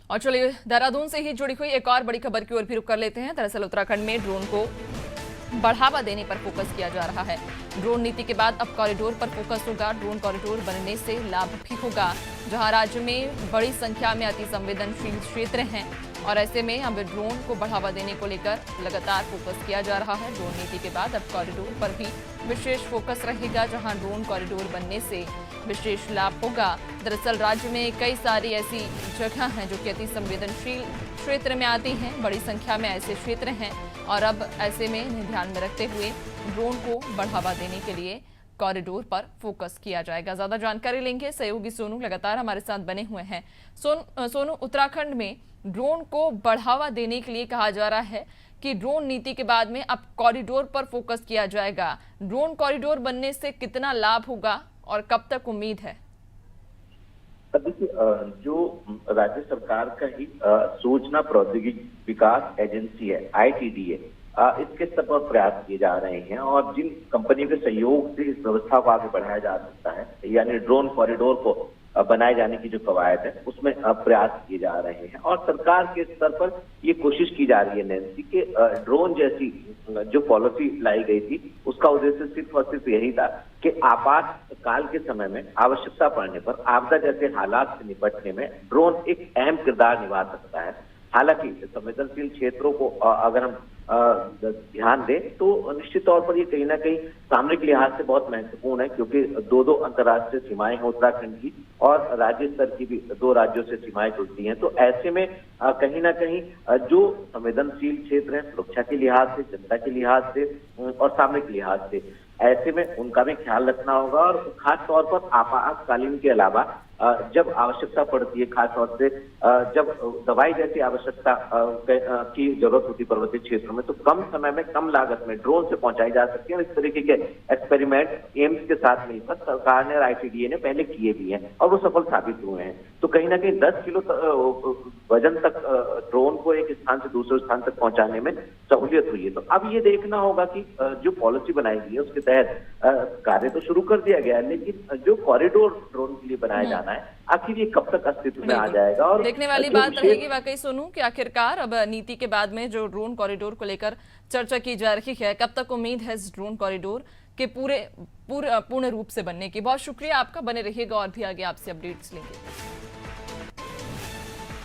और चलिए देहरादून से ही जुड़ी हुई एक और बड़ी खबर की ओर भी रुख कर लेते हैं। दरअसल उत्तराखंड में ड्रोन को बढ़ावा देने पर फोकस किया जा रहा है। ड्रोन नीति के बाद अब कॉरिडोर पर फोकस होगा। ड्रोन कॉरिडोर बनने से लाभ भी होगा, जहां राज्य में बड़ी संख्या में अति संवेदनशील क्षेत्र हैं और ऐसे में अब ड्रोन को बढ़ावा देने को लेकर लगातार फोकस किया जा रहा है। ड्रोन नीति के बाद अब कॉरिडोर पर भी विशेष फोकस रहेगा, जहां ड्रोन कॉरिडोर बनने से विशेष लाभ होगा। दरअसल राज्य में कई सारी ऐसी जगह हैं जो कि अति संवेदनशील क्षेत्र में आती हैं, बड़ी संख्या में ऐसे क्षेत्र हैं और अब ऐसे में इन्हें ध्यान में रखते हुए ड्रोन को बढ़ावा देने के लिए कॉरिडोर पर फोकस किया जाएगा। ज्यादा जानकारी लेंगे, सहयोगी सोनू लगातार हमारे साथ बने हुए हैं। सोनू, उत्तराखंड में ड्रोन को बढ़ावा देने के लिए कहा जा रहा है कि ड्रोन नीति के बाद में अब कॉरिडोर पर फोकस किया जाएगा। ड्रोन कॉरिडोर बनने से कितना लाभ होगा और कब तक उम्मीद है? देखिए, जो राज्य सरकार का ही सूचना प्रौद्योगिकी विकास एजेंसी है ITDA, इसके स्तर पर प्रयास किए जा रहे हैं और जिन कंपनियों के सहयोग से इस व्यवस्था को आगे बढ़ाया जा सकता है, यानी ड्रोन कॉरिडोर को बनाए जाने की जो कवायद है उसमें प्रयास किए जा रहे हैं और सरकार के स्तर पर ये कोशिश की जा रही है नैन्सी कि ड्रोन जैसी जो पॉलिसी लाई गई थी उसका उद्देश्य सिर्फ और सिर्फ यही था कि आपातकाल के समय में आवश्यकता पड़ने पर आपदा जैसे हालात से निपटने में ड्रोन एक अहम किरदार निभा सकता है। हालांकि संवेदनशील क्षेत्रों को अगर हम ध्यान दें तो निश्चित तौर पर ये कहीं ना कहीं सामरिक लिहाज से बहुत महत्वपूर्ण है, क्योंकि दो अंतर्राष्ट्रीय सीमाएं हैं उत्तराखंड की और राज्य स्तर की भी 2 राज्यों से सीमाएं जुड़ती हैं। तो ऐसे में कहीं ना कहीं जो संवेदनशील क्षेत्र है सुरक्षा के लिहाज से, जनता के लिहाज से और सामरिक लिहाज से, ऐसे में उनका भी ख्याल रखना होगा और खास तौर पर आपातकालीन के अलावा जब आवश्यकता पड़ती है, खास तौर से जब दवाई जैसी आवश्यकता की जरूरत होती है पर्वतीय क्षेत्रों में, तो कम समय में कम लागत में ड्रोन से पहुंचाई जा सकती है। इस तरीके के एक्सपेरिमेंट एम्स के साथ मिलकर सरकार ने और ITDA ने पहले किए भी हैं और वो सफल साबित हुए हैं। तो कहीं ना कहीं 10 किलो वजन तक ड्रोन को एक स्थान से दूसरे स्थान तक पहुंचाने में सहूलियत हुई है। तो अब ये देखना होगा कि जो पॉलिसी बनाई गई है उसके तहत कार्य तो शुरू कर दिया गया है, लेकिन जो कॉरिडोर ड्रोन के लिए बनाया जाना है आखिर ये कब तक अस्तित्व में आ जाएगा। और देखने वाली बात रहेगी वाकई सोनू कि आखिरकार अब नीति के बाद में जो ड्रोन कॉरिडोर को लेकर चर्चा की जा रही है, कब तक उम्मीद है इस ड्रोन कॉरिडोर के पूर्ण रूप से बनने की। बहुत शुक्रिया आपका, बने रहिएगा और भी आगे आपसे अपडेट्स लेंगे।